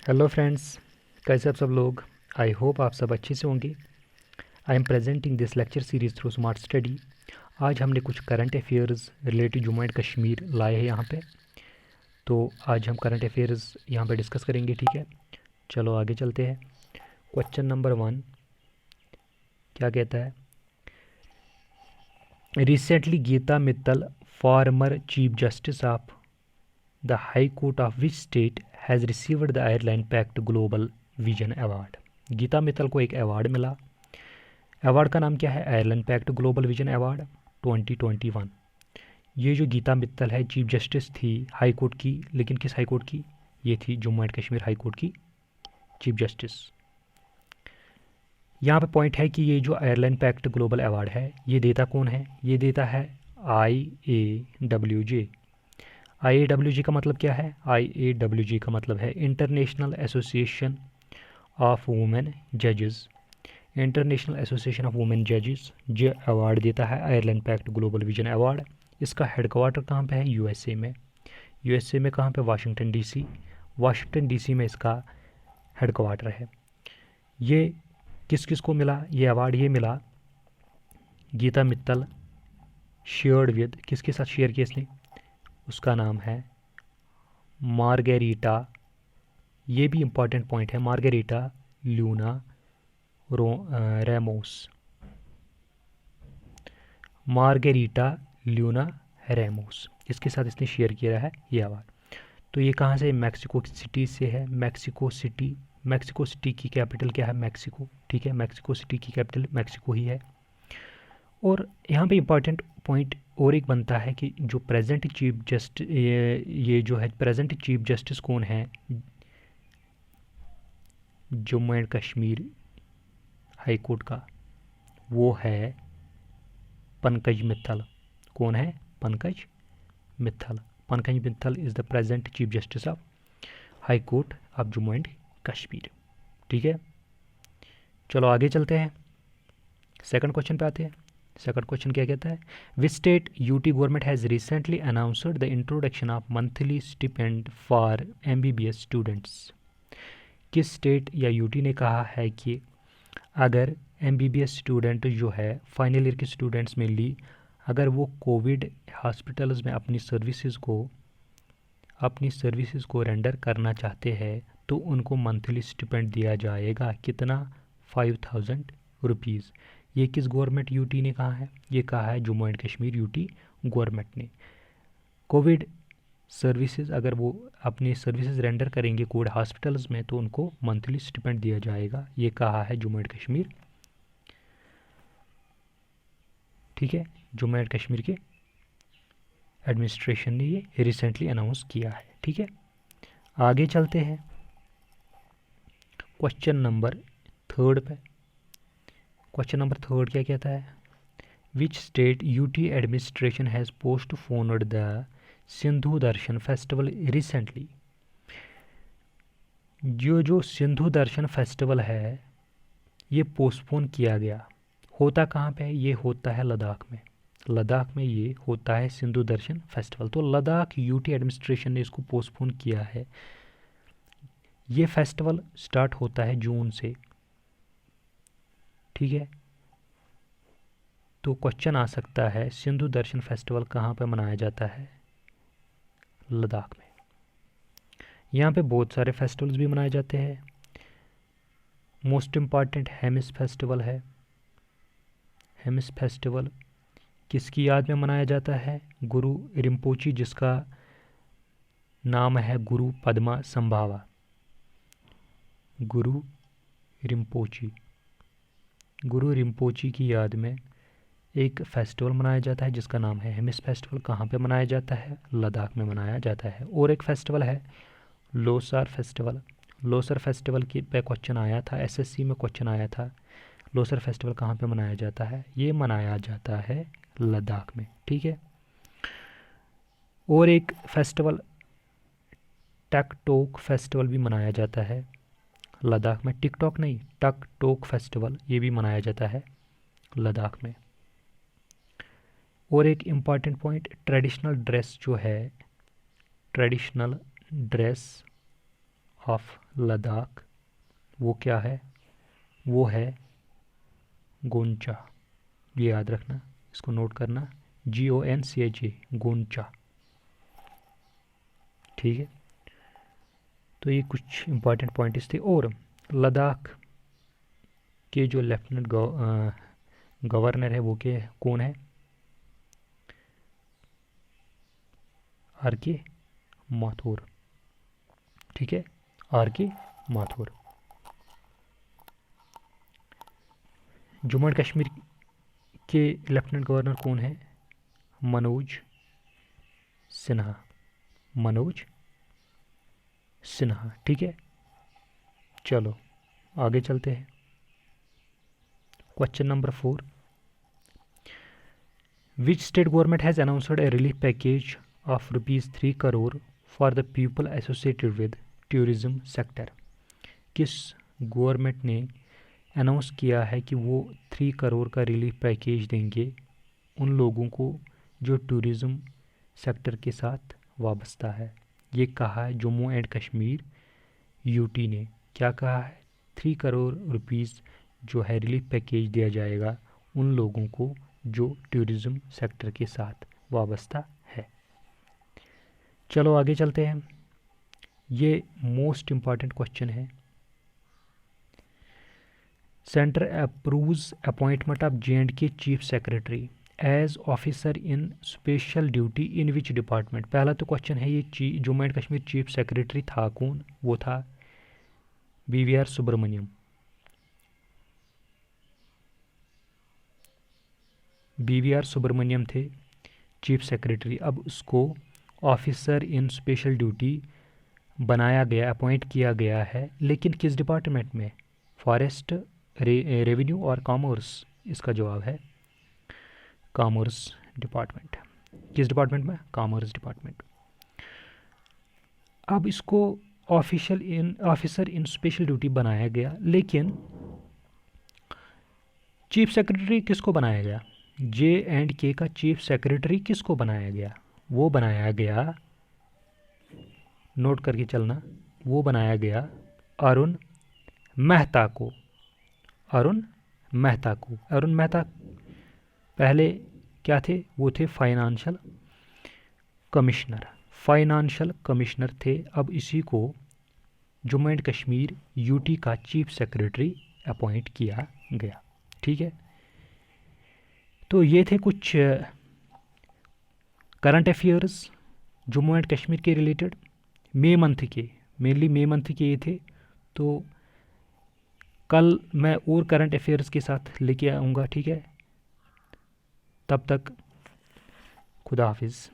Hello friends, कैसे आप सब लोग। आई होप आप सब अच्छे से होंगे। I am presenting this lecture series through smart study. आज हमने कुछ current affairs related Jammu and Kashmir लाए हैं यहाँ पे। तो आज हम करंट अफेयर्स यहाँ पे डिस्कस करेंगे, ठीक है। चलो आगे चलते हैं। क्वेश्चन नंबर 1 क्या कहता है। Recently Gita Mittal, former chief justice of the high court of which state has received the Ireland pact global vision award. Gita Mittal को एक अवार्ड मिला। अवार्ड का नाम क्या है? Ireland pact global vision award 2021। ये जो गीता मित्तल है चीफ जस्टिस थी हाई कोर्ट की, लेकिन किस हाई कोर्ट की? ये थी Jammu and Kashmir high court की चीफ जस्टिस। यहाँ पे पॉइंट है कि ये जो आयरलैंड पैक्ट ग्लोबल अवार्ड है ये देता कौन है? ये देता है IAWJ। IAWJ का मतलब क्या है? IAWJ का मतलब है इंटरनेशनल एसोसिएशन ऑफ वुमेन जजेस। इंटरनेशनल एसोसिएशन ऑफ वुमेन जजेस जो अवार्ड देता है Ireland pact global vision award. इसका हेडक्वार्टर कहाँ पे है? USA में। USA में कहाँ पे? Washington DC। वाशिंगटन DC में इसका हेडक्वार्टर है। ये किस किस को मिला ये अवार्ड? ये मिला गीता मित्तल, शेयर्ड विद, किसके साथ शेयर किया इसने? उसका नाम है मार्गेरिटा। ये भी इंपॉर्टेंट पॉइंट है, margherita lunar Ramos. Margherita lunar Ramos, इसके साथ इसने शेयर किया है ये अवार्ड। तो ये कहाँ से? मैक्सिको सिटी से है। Mexico city. मैक्सिको सिटी की कैपिटल क्या है? मैक्सिको, ठीक है। मैक्सिको सिटी की कैपिटल मैक्सिको ही है। और यहाँ पे इंपॉर्टेंट पॉइंट और एक बनता है कि जो प्रेजेंट चीफ जस्टिस, ये जो है प्रेजेंट चीफ जस्टिस कौन है Jammu and Kashmir high court का? वो है पंकज मित्तल। कौन है? Pankaj Mittal. Pankaj Mittal is the present chief justice of high court of Jammu and Kashmir, ठीक है। चलो आगे चलते हैं, सेकंड क्वेश्चन पे आते हैं। सेकंड क्वेश्चन क्या कहता है? Which state UT government has recently announced the introduction of monthly stipend for MBBS students. किस स्टेट या UT ने कहा है कि अगर MBBS स्टूडेंट जो है फाइनल ईयर के स्टूडेंट्स मेनली, अगर वो कोविड हॉस्पिटल्स में अपनी सर्विसेज को रेंडर करना चाहते हैं तो उनको मंथली स्टिपेंड दिया जाएगा। कितना? 5000 रुपीज़। ये किस गवर्नमेंट UT ने कहा है? ये कहा है Jammu and Kashmir UT government ने। कोविड सर्विसेज अगर वो अपनी सर्विसेज रेंडर करेंगे कोविड हॉस्पिटल्स में तो उनको मंथली स्टिपेंड दिया जाएगा। ये कहा है जम्मू एंड कश्मीर, ठीक है। जम्मू एंड कश्मीर के एडमिनिस्ट्रेशन ने ये रिसेंटली अनाउंस किया है, ठीक है। आगे चलते हैं क्वेश्चन नंबर थर्ड पे। क्वेश्चन नंबर थर्ड क्या कहता है? Which state UT administration has postponed the Sindhu Darshan festival recently. जो सिंधु दर्शन फेस्टिवल है ये पोस्टपोन किया गया। होता कहाँ पे है? ये होता है लद्दाख में। लद्दाख में ये होता है सिंधु दर्शन फेस्टिवल। तो लद्दाख UT एडमिनिस्ट्रेशन ने इसको पोस्टपोन किया है। ये फेस्टिवल स्टार्ट होता है जून से, ठीक है। तो क्वेश्चन आ सकता है सिंधु दर्शन फेस्टिवल कहाँ पे मनाया जाता है? लद्दाख में। यहाँ पे बहुत सारे फेस्टिवल्स भी मनाए जाते हैं। मोस्ट इम्पॉर्टेंट हेमिस फेस्टिवल है। हेमिस फेस्टिवल किसकी याद में मनाया जाता है? गुरु रिम्पोची, जिसका नाम है गुरु पद्मा संभावा। गुरु रिम्पोची, गुरु रिम्पोची की याद में एक फेस्टिवल मनाया जाता है जिसका नाम है हेमिस फेस्टिवल। कहाँ पे मनाया जाता है? लद्दाख में मनाया जाता है। और एक फेस्टिवल है लोसार फेस्टिवल। लोसर फेस्टिवल की पे क्वेश्चन आया था, SSC में क्वेश्चन आया था। लोसर फेस्टिवल कहाँ पे मनाया जाता है? ये मनाया जाता है लद्दाख में, ठीक है। और एक फेस्टिवल टकटोक फेस्टिवल भी मनाया जाता है लद्दाख में। टिकटॉक नहीं, टकटोक फेस्टिवल ये भी मनाया जाता है लद्दाख में। और एक इम्पॉर्टेंट पॉइंट, ट्रेडिशनल ड्रेस जो है, ट्रेडिशनल ड्रेस ऑफ लद्दाख, वो क्या है? वो है गोंचा। ये याद रखना, इसको नोट करना, GONCHA, गोंचा। ठीक है, तो ये कुछ इंपॉर्टेंट पॉइंट्स थे। और लद्दाख के जो लेफ्टिनेंट गवर्नर है वो के कौन है? RK माथुर। ठीक है, RK माथुर। जम्मू एंड कश्मीर के लेफ्टिनेंट गवर्नर कौन है? मनोज सिन्हा, मनोज सिन्हा। ठीक है, चलो आगे चलते हैं। Question number 4, which state government has announced A relief package of ₹3 crore for the people associated with tourism sector? किस गवर्नमेंट ने अनाउंस किया है कि वो 3 करोड़ का रिलीफ पैकेज देंगे उन लोगों को जो टूरिज़्म सेक्टर के साथ वाबस्ता है? ये कहा है जम्मू एंड कश्मीर यूटी ने। क्या कहा है? 3 करोड़ रुपीस जो है रिलीफ पैकेज दिया जाएगा उन लोगों को जो टूरिज़्म सेक्टर के साथ वाबस्ता है। चलो आगे चलते हैं, ये मोस्ट इम्पॉर्टेंट क्वेश्चन है। Centre approves appointment of J&K chief secretary as officer in special duty in which department? पहला तो क्वेश्चन है, ये Jammu and Kashmir chief secretary था कौन? वो था BVR सुब्रमण्यम। BVR सुब्रमण्यम थे चीफ सेक्रेटरी। अब उसको ऑफिसर इन स्पेशल ड्यूटी बनाया गया, अपॉइंट किया गया है, लेकिन किस डिपार्टमेंट में? फॉरेस्ट, रेवेन्यू और कॉमर्स? इसका जवाब है कॉमर्स डिपार्टमेंट। किस डिपार्टमेंट में? Commerce department. अब इसको ऑफिसर इन स्पेशल ड्यूटी बनाया गया, लेकिन चीफ सेक्रेटरी किसको बनाया गया? J&K का चीफ सेक्रेटरी किसको बनाया गया? वो बनाया गया, नोट करके चलना, वो बनाया गया अरुण मेहता को। अरुण मेहता को। अरुण मेहता पहले क्या थे? वो थे फाइनेंशियल कमिश्नर। फाइनेंशियल कमिश्नर थे। अब इसी को जम्मू एंड कश्मीर यूटी का चीफ सेक्रेटरी अपॉइंट किया गया। ठीक है, तो ये थे कुछ current affairs Jammu and Kashmir के रिलेटेड, मई मंथ के, मेनली मई मंथ के ये थे। तो कल मैं और करंट अफेयर्स के साथ लेके आऊँगा। ठीक है, तब तक खुदा हाफिज़।